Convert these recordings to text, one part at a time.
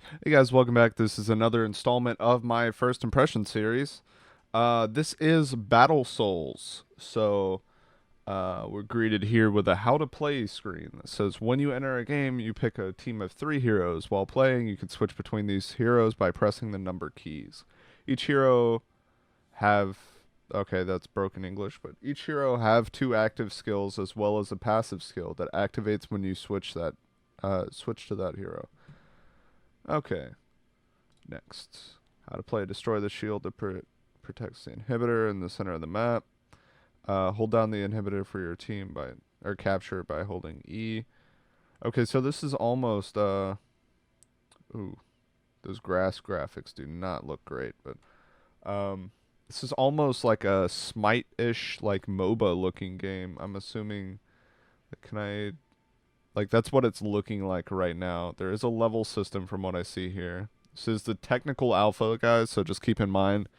Hey guys, welcome back. This is another installment of my first impression series. This is Battle Souls. We're greeted here with a how to play screen that says when you enter a game, you pick a team of 3 heroes. While playing, you can switch between these heroes by pressing the number keys. Each hero have okay, that's broken English, but each hero have 2 active skills as well as a passive skill that activates when you switch to that hero. Okay. Next, how to play destroy the shield that protects the inhibitor in the center of the map. Hold down the inhibitor for your team by or capture it by holding E. Okay, so this is almost ooh, those grass graphics do not look great, but this is almost like a Smite-ish like MOBA looking game. I'm assuming can I like that's what it's looking like right now. There is a level system from what I see here. This is the technical alpha, guys, so just keep in mind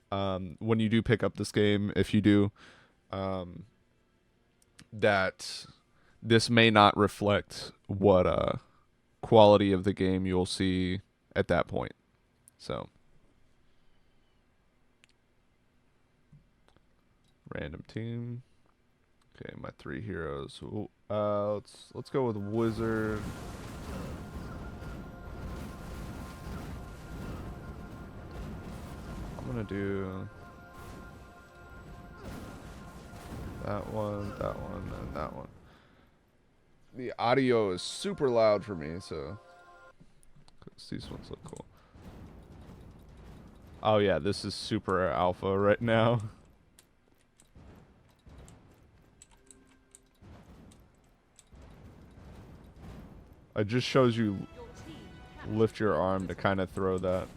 when you do pick up this game, if you do, um, that this may not reflect what quality of the game you'll see at that point. So, random team. Okay, my 3 heroes. Ooh, let's go with wizard. I'm gonna do that one, and that one. The audio is super loud for me, so 'cause these ones look cool. Oh yeah, this is super alpha right now. It just shows you lift your arm to kind of throw that.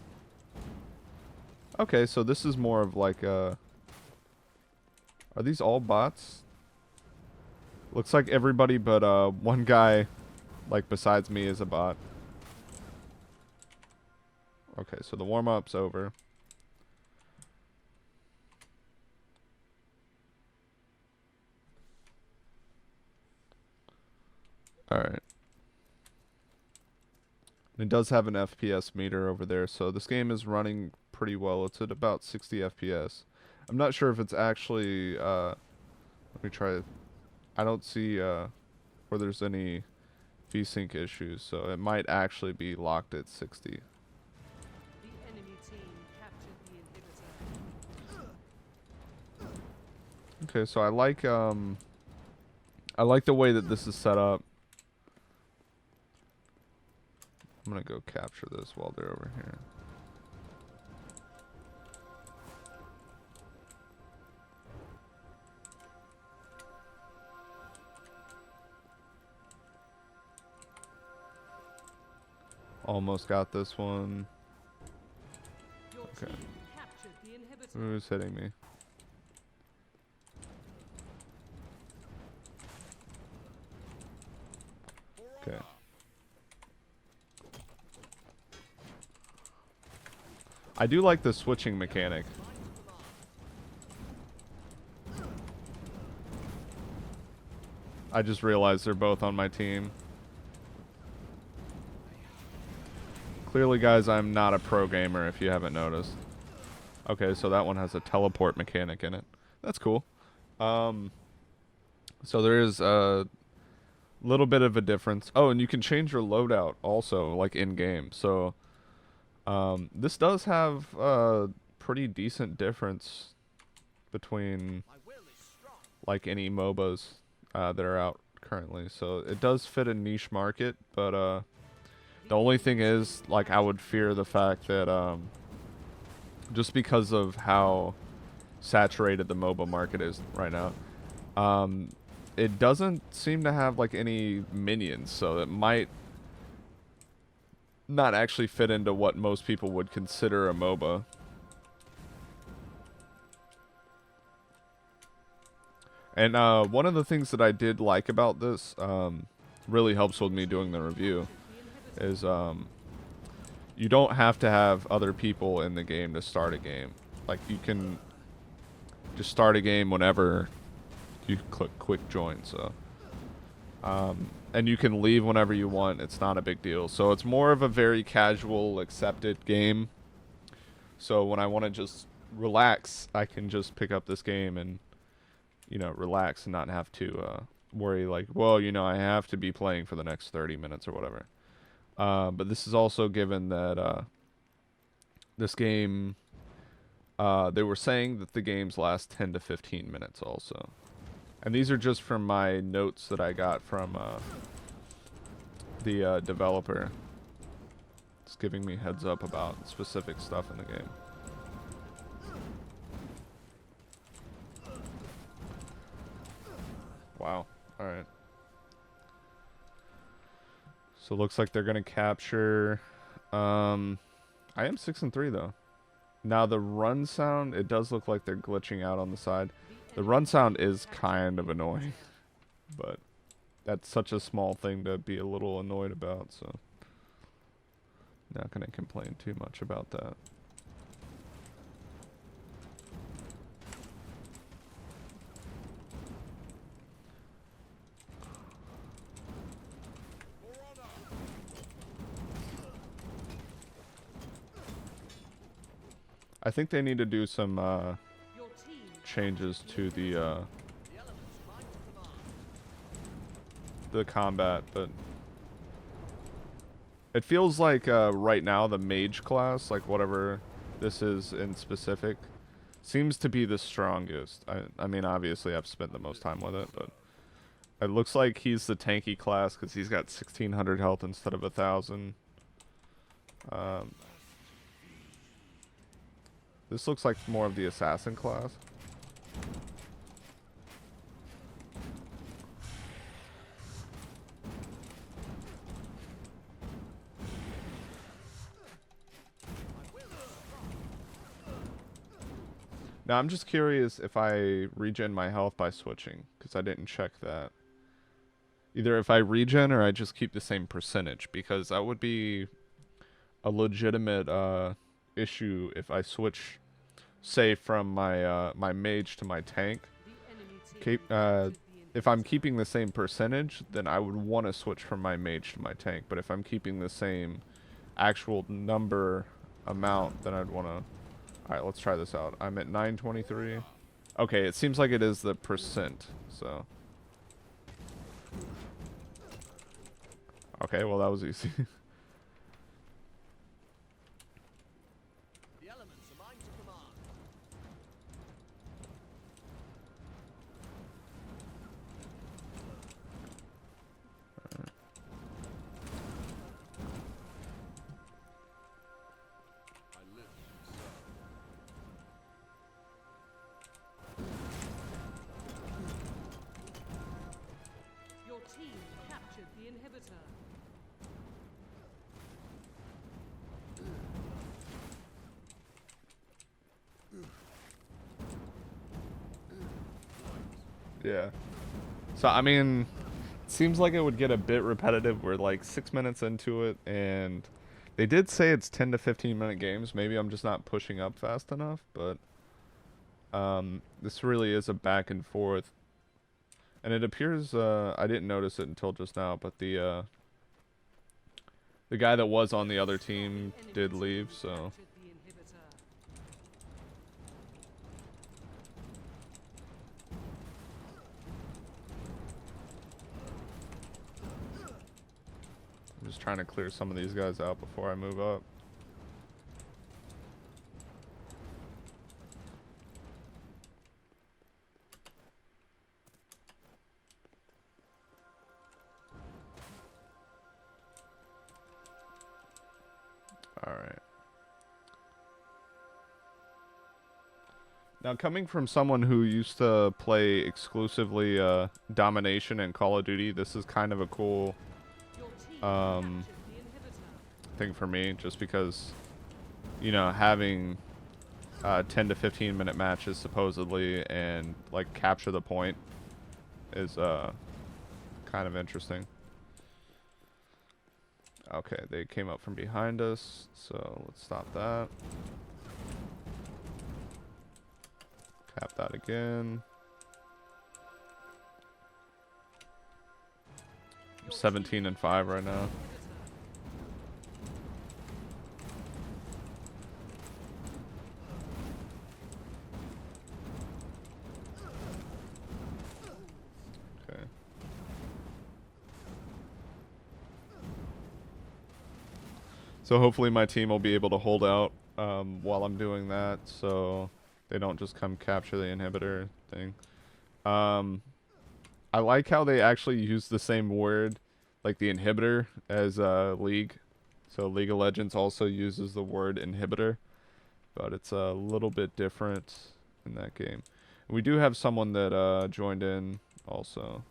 Okay, so this is more of like a... Are these all bots? Looks like everybody but one guy, like besides me, is a bot. Okay, so the warm-up's over. Alright. It does have an FPS meter over there, so this game is running pretty well. It's at about 60 FPS. I'm not sure if it's actually, let me try. I don't see where there's any VSync issues, so it might actually be locked at 60. The enemy team captured the inhibitor. Okay, so I like the way that this is set up. I'm gonna go capture this while they're over here. Almost got this one. Okay. Who's hitting me? Okay. I do like the switching mechanic. I just realized they're both on my team. Clearly, guys, I'm not a pro gamer if you haven't noticed. Okay, so that one has a teleport mechanic in it. That's cool. So there is a little bit of a difference. Oh, and you can change your loadout also, like in-game. So this does have a pretty decent difference between like any MOBAs that are out currently. So it does fit a niche market, but the only thing is, like, I would fear the fact that just because of how saturated the MOBA market is right now, it doesn't seem to have like any minions, so it might not actually fit into what most people would consider a MOBA. And one of the things that I did like about this, really helps with me doing the review, is you don't have to have other people in the game to start a game. Like, you can just start a game whenever you click quick join. So and you can leave whenever you want. It's not a big deal. So it's more of a very casual, accepted game. So when I want to just relax, I can just pick up this game and, you know, relax and not have to worry like, well, you know, I have to be playing for the next 30 minutes or whatever. But this is also given that this game, they were saying that the games last 10 to 15 minutes also. And these are just from my notes that I got from the developer. It's giving me heads up about specific stuff in the game. Wow. Alright. So it looks like they're going to capture... I am 6-3 though. Now the run sound, it does look like they're glitching out on the side. The run sound is kind of annoying. But that's such a small thing to be a little annoyed about, so... Not going to complain too much about that. I think they need to do some changes to the combat, but it feels like right now the mage class, like whatever this is in specific, seems to be the strongest. I mean, obviously I've spent the most time with it, but it looks like he's the tanky class because he's got 1600 health instead of 1000. This looks like more of the assassin class. Now I'm just curious if I regen my health by switching, because I didn't check that. Either if I regen or I just keep the same percentage, because that would be a legitimate issue if I switch, say, from my my mage to my tank. If I'm keeping the same percentage, then I would want to switch from my mage to my tank. But if I'm keeping the same actual number amount, then I'd want to... Alright, let's try this out. I'm at 923. Okay, it seems like it is the percent, so... Okay, well that was easy. Your team captured the inhibitor. Yeah. So, I mean, it seems like it would get a bit repetitive. We're like 6 minutes into it, and they did say it's 10 to 15 minute games. Maybe I'm just not pushing up fast enough, but this really is a back and forth. And it appears, I didn't notice it until just now, but the guy that was on the other team did leave, so... I'm just trying to clear some of these guys out before I move up. Alright. Now, coming from someone who used to play exclusively Domination and Call of Duty, this is kind of a cool thing for me, just because, you know, having 10 to 15 minute matches supposedly and like capture the point is kind of interesting. Okay, they came up from behind us, so let's stop that. Cap that again. 17 and 5 right now. Okay. So hopefully my team will be able to hold out while I'm doing that, so they don't just come capture the inhibitor thing. Um, I like how they actually use the same word, like the inhibitor, as League. So League of Legends also uses the word inhibitor, but it's a little bit different in that game. We do have someone that joined in also.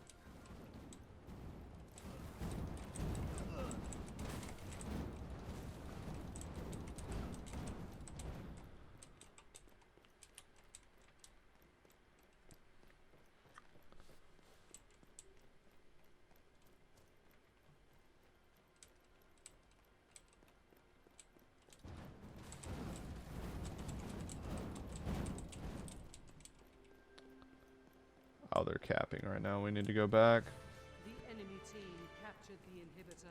Oh, they're capping right now. We need to go back. The enemy team captured the inhibitor.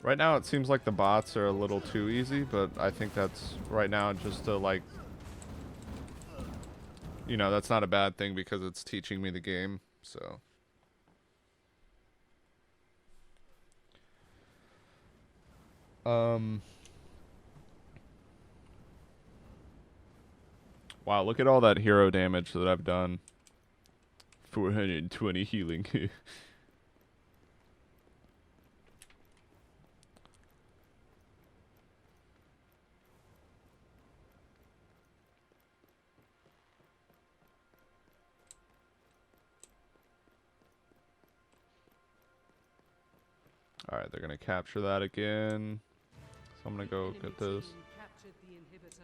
Right now it seems like the bots are a little too easy, but I think that's right now just to like, you know, that's not a bad thing because it's teaching me the game, so. Wow, look at all that hero damage that I've done. 420 healing. Alright, they're gonna capture that again. So I'm gonna go get this. Captured the inhibitor.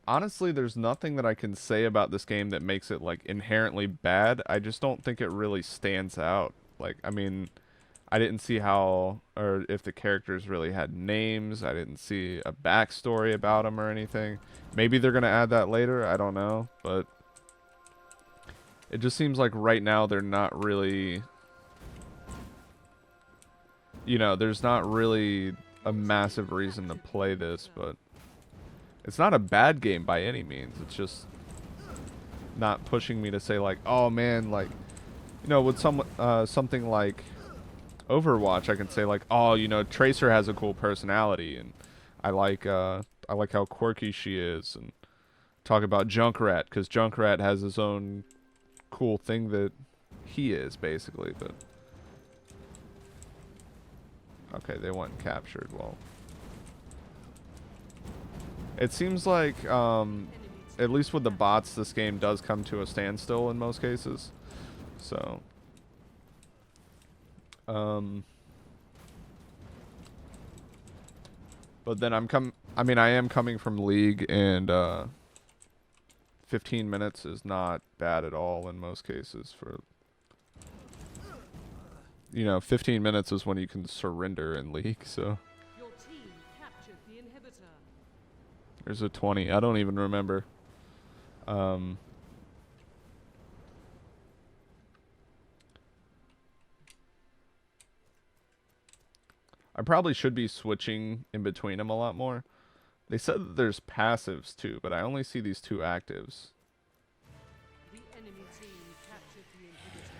Honestly, there's nothing that I can say about this game that makes it like inherently bad. I just don't think it really stands out. Like, I mean, I didn't see how, or if the characters really had names. I didn't see a backstory about them or anything. Maybe they're gonna add that later. I don't know, but it just seems like right now they're not really, you know, there's not really a massive reason to play this, but it's not a bad game by any means. It's just not pushing me to say like, oh man, like, you know, with something like Overwatch, I can say like, oh, you know, Tracer has a cool personality, and I like how quirky she is, and talk about Junkrat because Junkrat has his own cool thing that he is basically. But okay, they went and captured. Well, it seems like at least with the bots, this game does come to a standstill in most cases. So but then I mean, I am coming from League, and 15 minutes is not bad at all in most cases. For, you know, 15 minutes is when you can surrender in League. So Your team captured the inhibitor. there's a 20. I don't even remember. I probably should be switching in between them a lot more. They said that there's passives too, but I only see these two actives. The enemy team captured the inhibitor.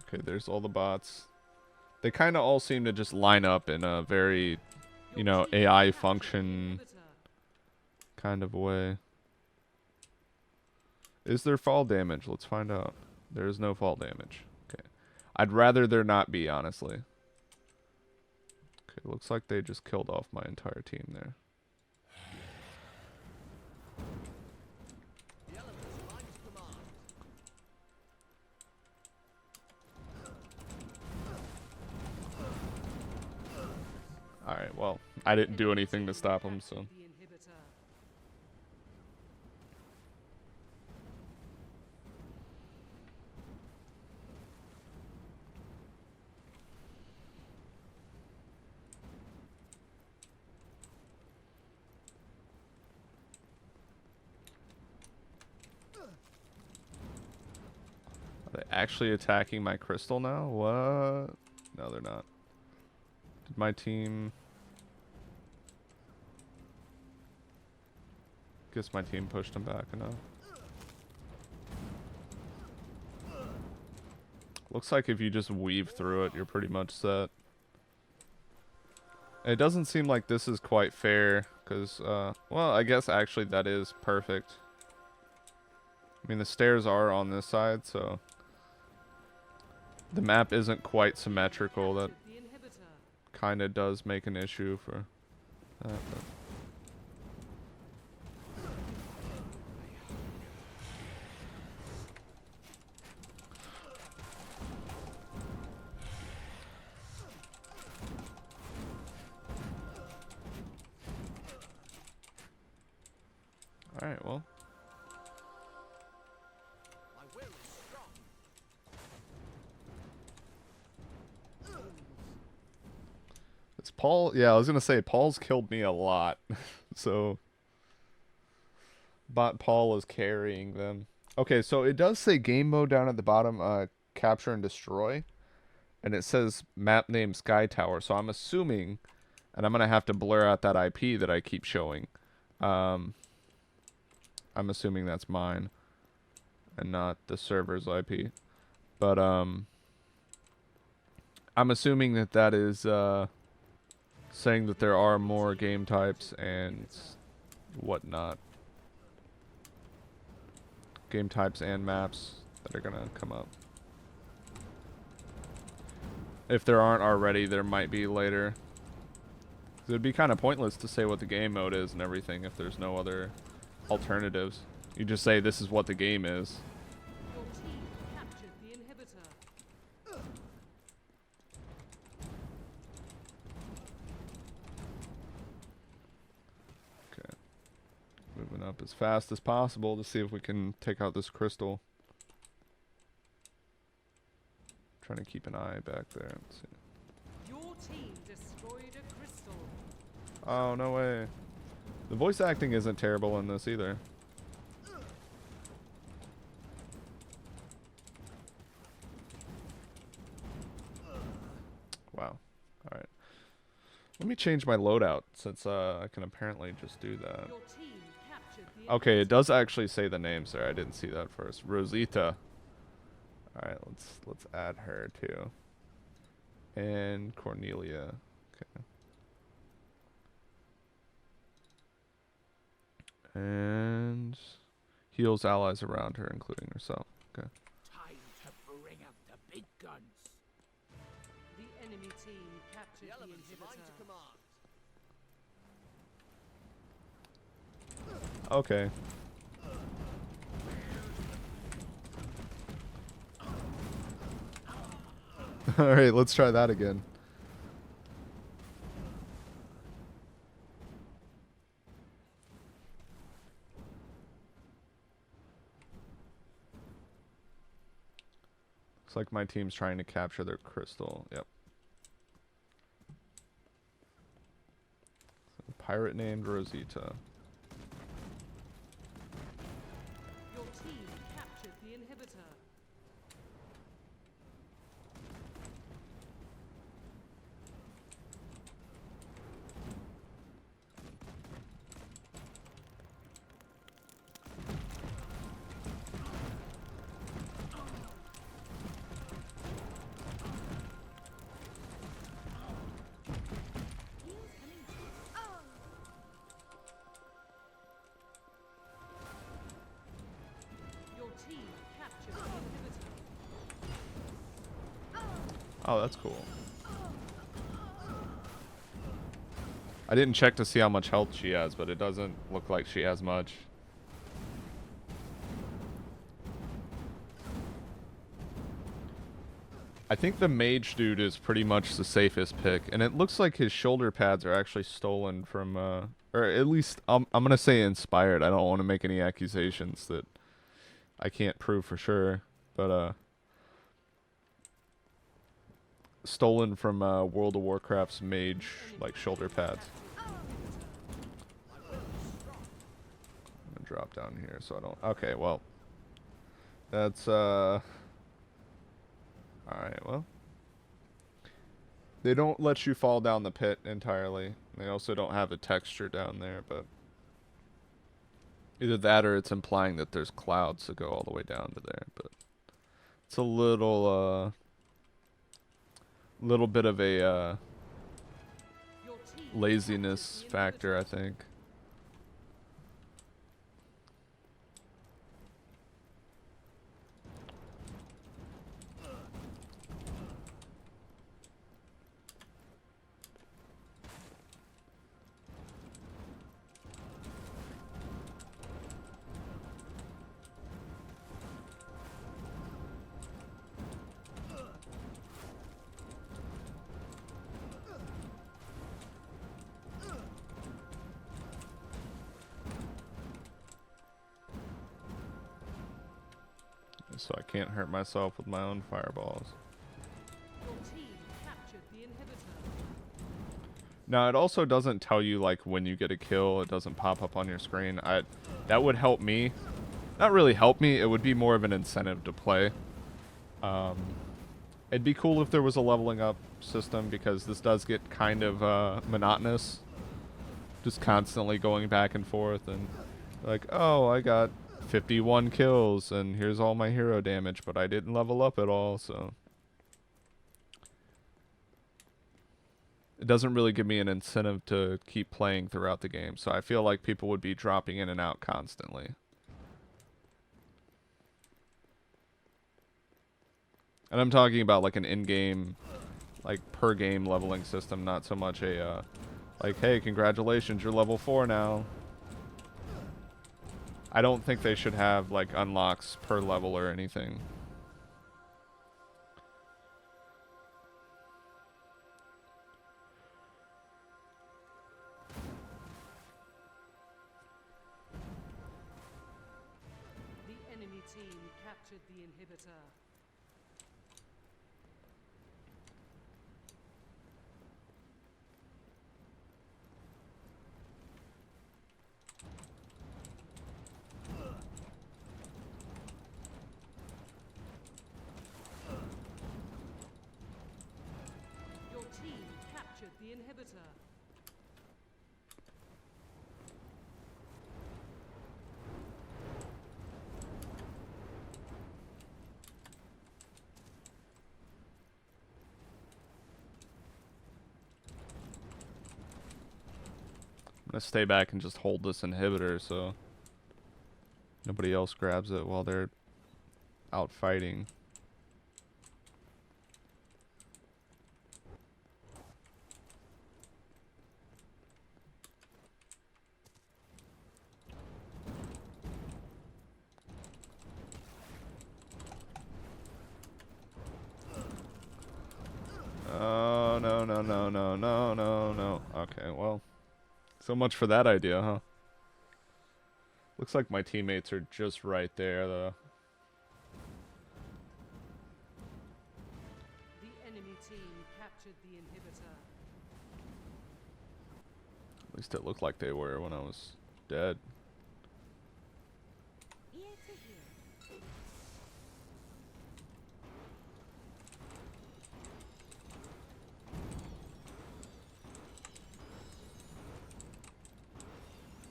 Okay, there's all the bots. They kind of all seem to just line up in a very, you know, AI function kind of way. Is there fall damage? Let's find out. There is no fall damage. Okay. I'd rather there not be, honestly. Okay, looks like they just killed off my entire team there. Alright, well, I didn't do anything to stop them, so. The inhibitor. Are they actually attacking my crystal now? What? No, they're not. Did my team... Guess my team pushed them back enough. Looks like if you just weave through it, you're pretty much set. It doesn't seem like this is quite fair, because, well, I guess actually that is perfect. I mean, the stairs are on this side, so the map isn't quite symmetrical. That The inhibitor. kind of does make an issue for that. But. Alright, well. It's Paul. Yeah, I was going to say, Paul's killed me a lot. So, Bot Paul is carrying them. Okay, so it does say game mode down at the bottom, capture and destroy. And it says map name Sky Tower. So I'm assuming, and I'm going to have to blur out that IP that I keep showing. I'm assuming that's mine and not the server's IP. But I'm assuming that that is saying that there are more game types and whatnot. Game types and maps that are going to come up. If there aren't already, there might be later. It would be kind of pointless to say what the game mode is and everything if there's no other alternatives. You just say this is what the game is. Your team captured the inhibitor. Okay. Moving up as fast as possible to see if we can take out this crystal. Trying to keep an eye back there. Let's see. Your team destroyed a crystal. Oh, no way. The voice acting isn't terrible in this either. Wow. Alright. Let me change my loadout since I can apparently just do that. Your team captured the Okay, it inhibitor. does actually say the name, sir. I didn't see that first. Rosita. Alright, let's add her too. And Cornelia. Okay. And heals allies around her, including herself. Okay. Time to bring out the big guns. The enemy team captured the inhibitor. Okay. Alright, let's try that again. Looks like my team's trying to capture their crystal. Yep. Pirate named Rosita. Your team captured the inhibitor. Your team captured the inhibitor. Oh, that's cool. I didn't check to see how much health she has, but it doesn't look like she has much. I think the mage dude is pretty much the safest pick, and it looks like his shoulder pads are actually stolen from, or at least I'm gonna say inspired. I don't want to make any accusations that I can't prove for sure, but stolen from World of Warcraft's mage like shoulder pads. I'm gonna drop down here so I don't. Okay, well, that's Alright, well. They don't let you fall down the pit entirely. They also don't have a texture down there, but either that or it's implying that there's clouds that go all the way down to there, but it's a little bit of a laziness factor, I think. So I can't hurt myself with my own fireballs. Your team captured the inhibitor. Now it also doesn't tell you like when you get a kill. It doesn't pop up on your screen. That would help me. Not really help me. It would be more of an incentive to play. It'd be cool if there was a leveling up system because this does get kind of monotonous. Just constantly going back and forth and like, oh, I got 51 kills and here's all my hero damage, but I didn't level up at all, so it doesn't really give me an incentive to keep playing throughout the game. So I feel like people would be dropping in and out constantly. And I'm talking about like an in-game, like per game leveling system, not so much a like, hey, congratulations, you're level 4 now. I don't think they should have like unlocks per level or anything. The enemy team captured the inhibitor. Your team captured the inhibitor. I'm gonna stay back and just hold this inhibitor so nobody else grabs it while they're out fighting. Oh, no, no, no, no, no, no, no. Okay, well. So much for that idea, huh? Looks like my teammates are just right there, though. The enemy team captured the inhibitor. At least it looked like they were when I was dead. Ear to hear.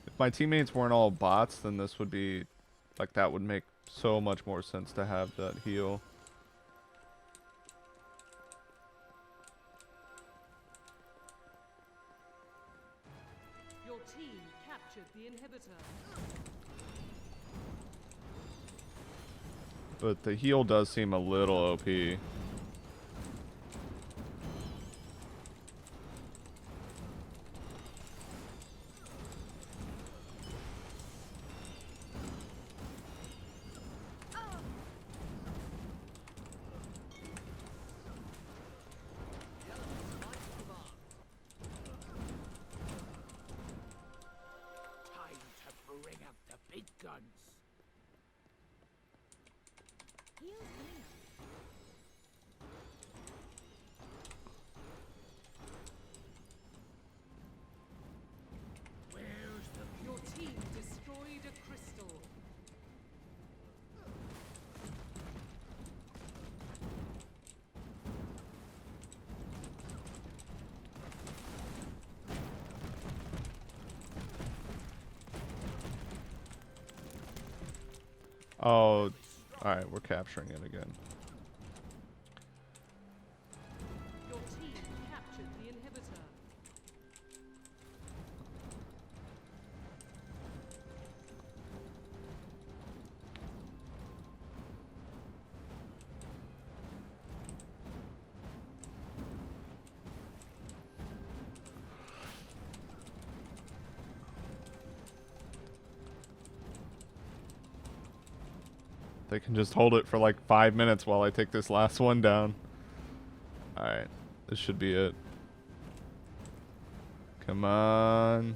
If my teammates weren't all bots, then this would be... like, that would make so much more sense to have that heal. Your team captured the inhibitor. But the heal does seem a little OP. guns. Where's the Your team destroyed a crystal. Oh, alright, we're capturing it again. Your team captured the inhibitor. They can just hold it for like 5 minutes while I take this last one down. Alright, this should be it. Come on.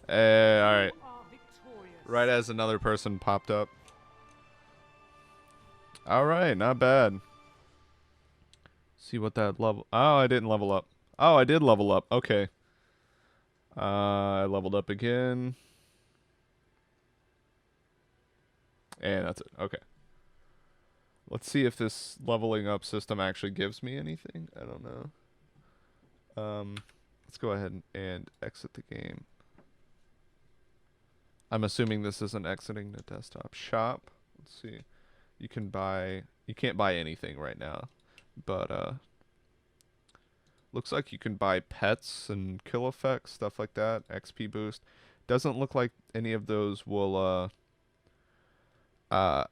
Alright. You are victorious. Right as another person popped up. Alright, not bad. See what that level... Oh, I didn't level up. Oh, I did level up. Okay. I leveled up again. And that's it. Okay. Let's see if this leveling up system actually gives me anything. I don't know. Let's go ahead and exit the game. I'm assuming this isn't exiting the desktop shop. Let's see. You can't buy anything right now. But looks like you can buy pets and kill effects, stuff like that, XP boost. Doesn't look like any of those will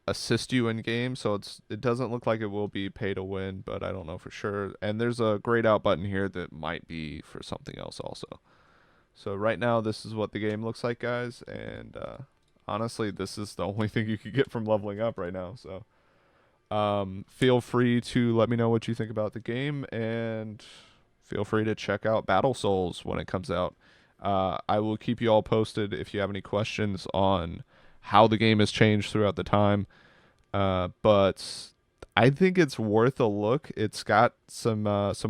assist you in game, so it doesn't look like it will be pay to win, but I don't know for sure. And there's a grayed out button here that might be for something else also. So right now this is what the game looks like, guys, and honestly this is the only thing you could get from leveling up right now. So feel free to let me know what you think about the game, and feel free to check out BattleSouls when it comes out. I will keep you all posted if you have any questions on how the game has changed throughout the time. But I think it's worth a look. It's got some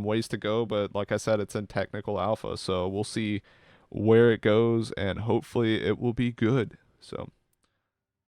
ways to go, but like I said, it's in technical alpha, so we'll see where it goes, and hopefully it will be good. So